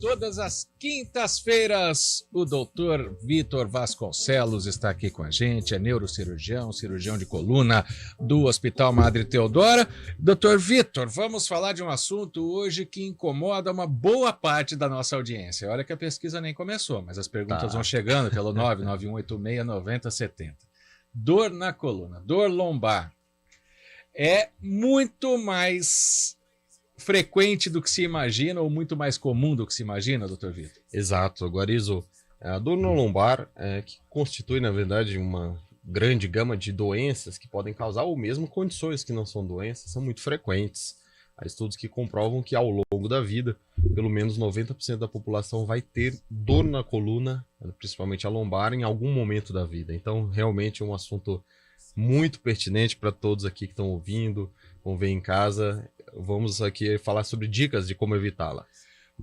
Todas as quintas-feiras, o doutor Vitor Vasconcelos está aqui com a gente, é neurocirurgião, cirurgião de coluna do Hospital Madre Teodora. Doutor Vitor, vamos falar de um assunto hoje que incomoda uma boa parte da nossa audiência. Olha que a pesquisa nem começou, mas as perguntas vão chegando pelo 991869070. Dor na coluna, dor lombar, é muito mais frequente do que se imagina ou muito mais comum do que se imagina, doutor Vitor? Exato, Guarizo. A dor no lombar, que constitui, na verdade, uma grande gama de doenças que podem causar, ou mesmo condições que não são doenças, são muito frequentes. Há estudos que comprovam que ao longo da vida, pelo menos 90% da população vai ter dor na coluna, principalmente a lombar, em algum momento da vida. Então, realmente é um assunto muito pertinente para todos aqui que estão ouvindo, vão ver em casa. Vamos aqui falar sobre dicas de como evitá-la.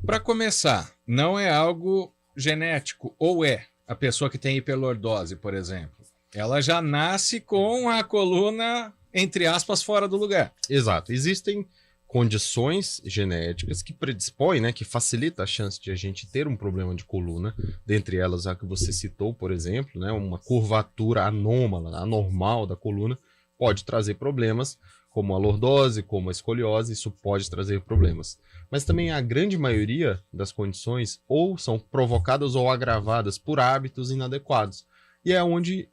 Para começar, não é algo genético, ou é? A pessoa que tem hiperlordose, por exemplo, ela já nasce com a coluna, entre aspas, fora do lugar. Exato. Existem condições genéticas que predispõem, né, que facilita a chance de a gente ter um problema de coluna, dentre elas a que você citou, por exemplo, né, uma curvatura anômala, anormal da coluna, pode trazer problemas, como a lordose, como a escoliose, isso pode trazer problemas. Mas também a grande maioria das condições ou são provocadas ou agravadas por hábitos inadequados. E é onde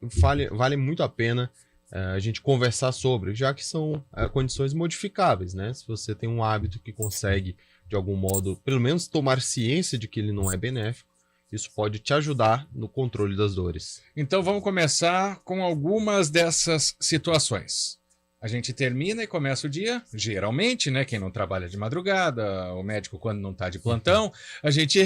vale muito a pena a gente conversar sobre, já que são condições modificáveis, né? Se você tem um hábito que consegue, de algum modo, pelo menos tomar ciência de que ele não é benéfico, isso pode te ajudar no controle das dores. Então vamos começar com algumas dessas situações. A gente termina e começa o dia, geralmente, né? Quem não trabalha de madrugada, o médico quando não está de plantão, a gente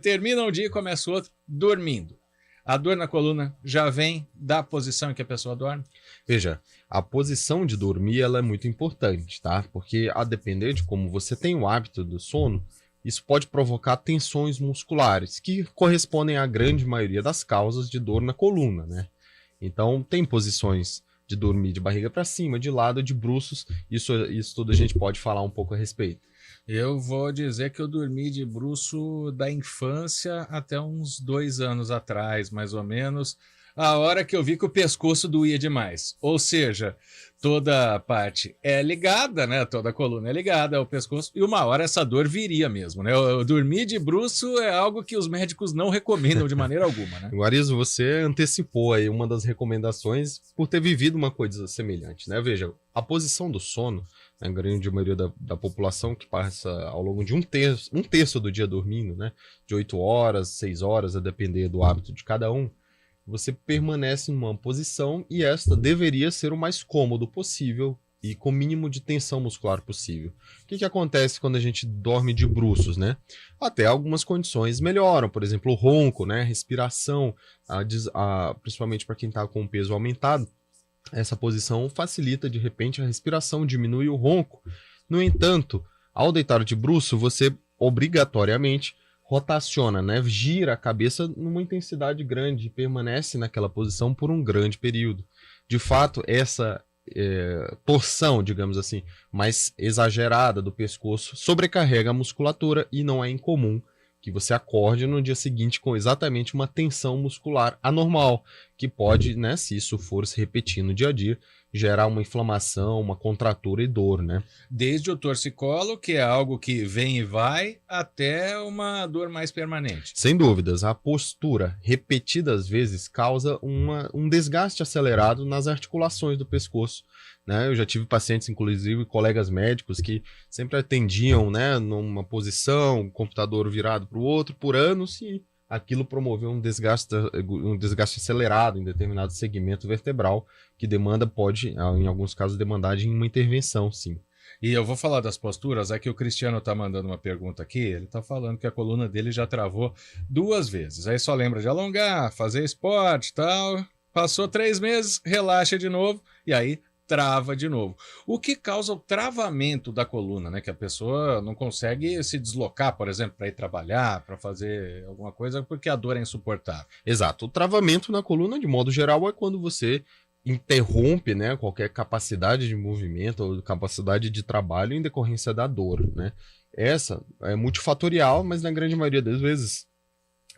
termina um dia e começa o outro dormindo. A dor na coluna já vem da posição em que a pessoa dorme? Veja, a posição de dormir ela é muito importante, tá? Porque a depender de como você tem o hábito do sono, isso pode provocar tensões musculares, que correspondem à grande maioria das causas de dor na coluna, né? Então, tem posições de dormir de barriga para cima, de lado, de bruços, isso tudo a gente pode falar um pouco a respeito. Eu vou dizer que eu dormi de bruço da infância até uns 2 anos atrás, mais ou menos, a hora que eu vi que o pescoço doía demais. Ou seja, toda a parte é ligada, né? Toda a coluna é ligada ao pescoço e uma hora essa dor viria mesmo, né? Eu dormir de bruço é algo que os médicos não recomendam de maneira alguma, né? Guarizo, você antecipou aí uma das recomendações por ter vivido uma coisa semelhante, né? Veja, a posição do sono, a grande maioria da população que passa ao longo de um terço do dia dormindo, né? De 8 horas, 6 horas, a depender do hábito de cada um, você permanece numa posição e esta deveria ser o mais cômodo possível e com o mínimo de tensão muscular possível. O que acontece quando a gente dorme de bruços, né? Até algumas condições melhoram, por exemplo, o ronco, né? Respiração, principalmente para quem está com o peso aumentado, essa posição facilita de repente a respiração, diminui o ronco. No entanto, ao deitar de bruço, você obrigatoriamente rotaciona, né? Gira a cabeça numa intensidade grande e permanece naquela posição por um grande período. De fato, essa torção, digamos assim, mais exagerada do pescoço sobrecarrega a musculatura e não é incomum que você acorde no dia seguinte com exatamente uma tensão muscular anormal, que pode, né, se isso for se repetir no dia a dia, gerar uma inflamação, uma contratura e dor, né? Desde o torcicolo, que é algo que vem e vai, até uma dor mais permanente. Sem dúvidas, a postura repetidas vezes causa um desgaste acelerado nas articulações do pescoço, né? Eu já tive pacientes, inclusive colegas médicos, que sempre atendiam, né, numa posição, computador virado para o outro por anos e aquilo promoveu um desgaste acelerado em determinado segmento vertebral, que pode, em alguns casos, demandar de uma intervenção, sim. E eu vou falar das posturas, é que o Cristiano está mandando uma pergunta aqui, ele está falando que a coluna dele já travou 2 vezes, aí só lembra de alongar, fazer esporte e tal, passou 3 meses, relaxa de novo, e aí trava de novo. O que causa o travamento da coluna, né? Que a pessoa não consegue se deslocar, por exemplo, para ir trabalhar, para fazer alguma coisa, porque a dor é insuportável. Exato. O travamento na coluna, de modo geral, é quando você interrompe, né, qualquer capacidade de movimento ou capacidade de trabalho em decorrência da dor, né? Essa é multifatorial, mas na grande maioria das vezes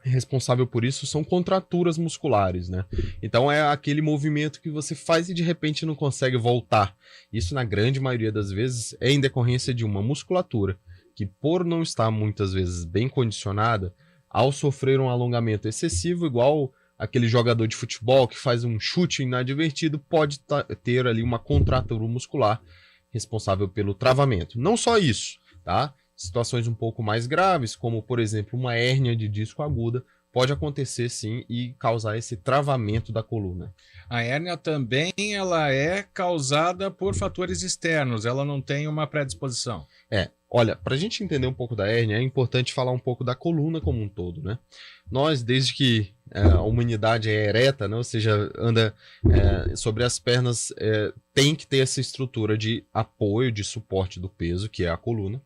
responsável por isso são contraturas musculares, né? Então é aquele movimento que você faz e de repente não consegue voltar. Isso na grande maioria das vezes é em decorrência de uma musculatura que, por não estar muitas vezes bem condicionada, ao sofrer um alongamento excessivo, igual aquele jogador de futebol que faz um chute inadvertido, pode ter ali uma contratura muscular responsável pelo travamento. Não só isso, tá? Situações um pouco mais graves, como por exemplo uma hérnia de disco aguda, pode acontecer sim e causar esse travamento da coluna. A hérnia também ela é causada por fatores externos, ela não tem uma predisposição. Olha, para a gente entender um pouco da hérnia, é importante falar um pouco da coluna como um todo, né? Nós, desde que a humanidade é ereta, né? Ou seja, anda sobre as pernas, tem que ter essa estrutura de apoio, de suporte do peso, que é a coluna.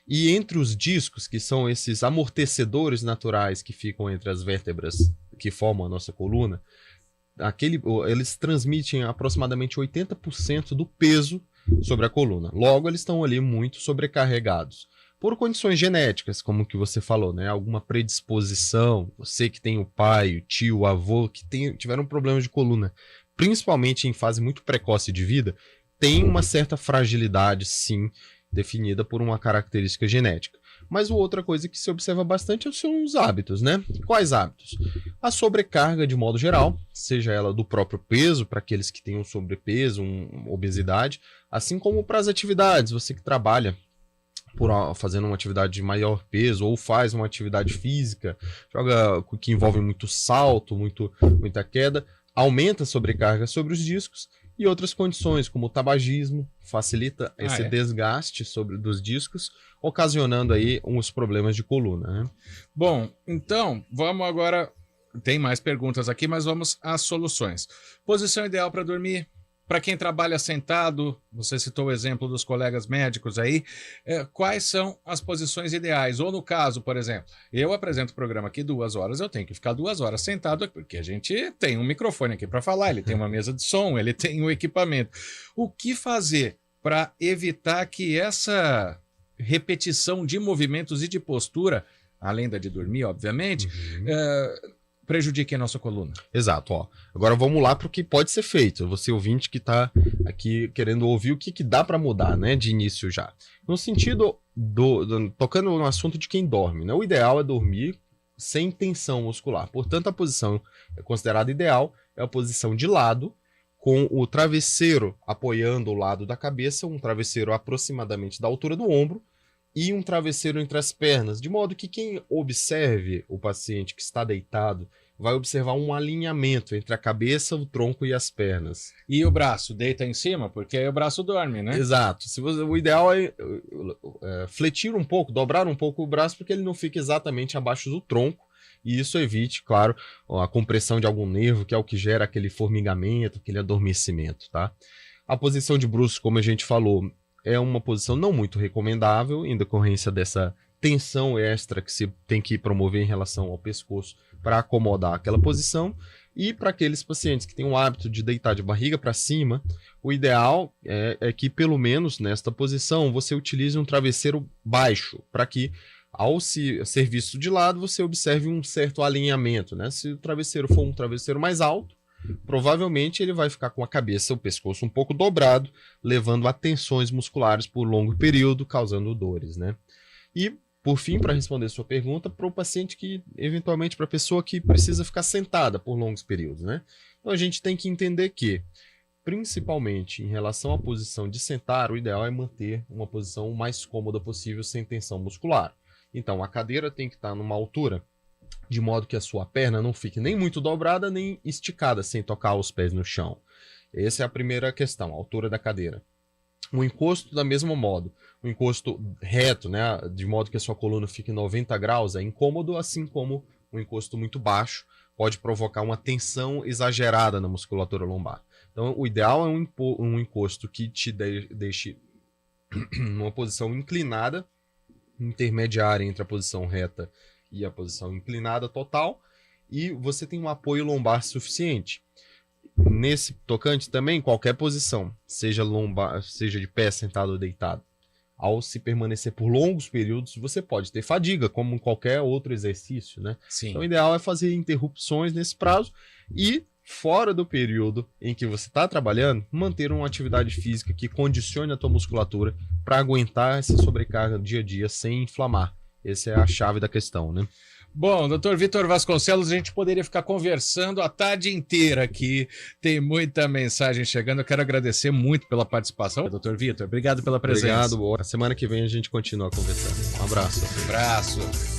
E entre os discos, que são esses amortecedores naturais que ficam entre as vértebras que formam a nossa coluna, eles transmitem aproximadamente 80% do peso sobre a coluna. Logo, eles estão ali muito sobrecarregados. Por condições genéticas, como que você falou, né? Alguma predisposição, você que tem o pai, o tio, o avô, que tiveram problemas de coluna, principalmente em fase muito precoce de vida, tem uma certa fragilidade, sim, definida por uma característica genética. Mas outra coisa que se observa bastante são os hábitos, né? Quais hábitos? A sobrecarga, de modo geral, seja ela do próprio peso, para aqueles que têm um sobrepeso, obesidade, assim como para as atividades, você que trabalha fazendo uma atividade de maior peso ou faz uma atividade física, joga que envolve muito salto, muita queda, aumenta a sobrecarga sobre os discos. E outras condições, como o tabagismo, facilita esse desgaste dos discos, ocasionando aí uns problemas de coluna, né? Bom, então, vamos agora... Tem mais perguntas aqui, mas vamos às soluções. Posição ideal para dormir? Para quem trabalha sentado, você citou o exemplo dos colegas médicos aí, quais são as posições ideais? Ou no caso, por exemplo, eu apresento o programa aqui 2 horas, eu tenho que ficar 2 horas sentado, porque a gente tem um microfone aqui para falar, ele tem uma mesa de som, ele tem um equipamento. O que fazer para evitar que essa repetição de movimentos e de postura, além da de dormir, obviamente, prejudique a nossa coluna? Exato, ó. Agora vamos lá para o que pode ser feito. Você ouvinte que está aqui querendo ouvir o que dá para mudar, né, de início já. No sentido tocando no assunto de quem dorme, né? O ideal é dormir sem tensão muscular. Portanto, a posição considerada ideal é a posição de lado, com o travesseiro apoiando o lado da cabeça, um travesseiro aproximadamente da altura do ombro, e um travesseiro entre as pernas, de modo que quem observe o paciente que está deitado vai observar um alinhamento entre a cabeça, o tronco e as pernas. E o braço? Deita em cima? Porque aí o braço dorme, né? Exato. O ideal é fletir um pouco, dobrar um pouco o braço, porque ele não fica exatamente abaixo do tronco, e isso evite, claro, a compressão de algum nervo, que é o que gera aquele formigamento, aquele adormecimento, tá? A posição de bruços, como a gente falou, é uma posição não muito recomendável, em decorrência dessa tensão extra que se tem que promover em relação ao pescoço para acomodar aquela posição. E para aqueles pacientes que têm o hábito de deitar de barriga para cima, o ideal é que, pelo menos nesta posição, você utilize um travesseiro baixo, para que, ao ser visto de lado, você observe um certo alinhamento, né? Se o travesseiro for um travesseiro mais alto, provavelmente ele vai ficar com a cabeça, o pescoço um pouco dobrado, levando a tensões musculares por longo período, causando dores, né? E, por fim, para responder sua pergunta, para o paciente que, eventualmente, para a pessoa que precisa ficar sentada por longos períodos, né? Então a gente tem que entender que, principalmente em relação à posição de sentar, o ideal é manter uma posição o mais cômoda possível, sem tensão muscular. Então a cadeira tem que estar numa altura de modo que a sua perna não fique nem muito dobrada, nem esticada, sem tocar os pés no chão. Essa é a primeira questão, a altura da cadeira. O encosto, da mesmo modo. O encosto reto, né, de modo que a sua coluna fique 90 graus, é incômodo, assim como o encosto muito baixo pode provocar uma tensão exagerada na musculatura lombar. Então, o ideal é um encosto que te deixe numa posição inclinada, intermediária entre a posição reta e a posição inclinada total, e você tem um apoio lombar suficiente. Nesse tocante também, qualquer posição, seja lombar, seja de pé, sentado ou deitado, ao se permanecer por longos períodos, você pode ter fadiga, como qualquer outro exercício, né? Sim. Então, o ideal é fazer interrupções nesse prazo e, fora do período em que você está trabalhando, manter uma atividade física que condicione a tua musculatura para aguentar essa sobrecarga dia a dia sem inflamar. Essa é a chave da questão, né? Bom, Dr. Vitor Vasconcelos, a gente poderia ficar conversando a tarde inteira aqui. Tem muita mensagem chegando. Eu quero agradecer muito pela participação. Dr. Vitor, obrigado pela presença. Obrigado. Boa. Semana que vem a gente continua conversando. Um abraço. Um abraço.